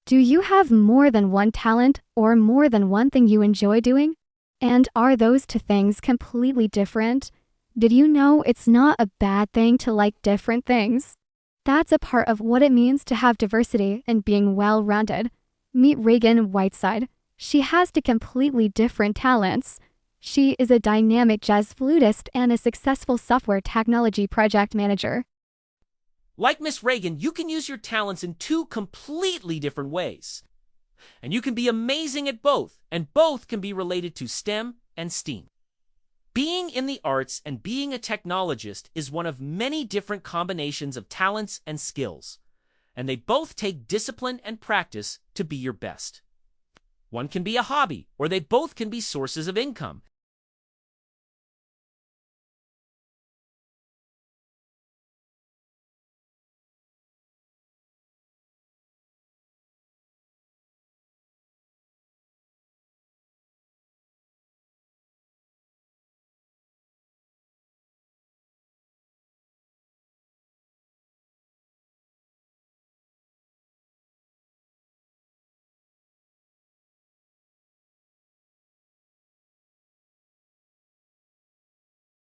Do you have more than one talent or more than one thing you enjoy doing? And are those two things completely different? Did you know it's not a bad thing to like different things? That's a part of what it means to have diversity and being well-rounded. Meet Ragan Whiteside. She has two completely different talents. She is a dynamic jazz flutist and a successful software technology project manager. Like Miss Reagan, you can use your talents in two completely different ways. And you can be amazing at both, and both can be related to STEM and STEAM. Being in the arts and being a technologist is one of many different combinations of talents and skills, and they both take discipline and practice to be your best. One can be a hobby, or they both can be sources of income,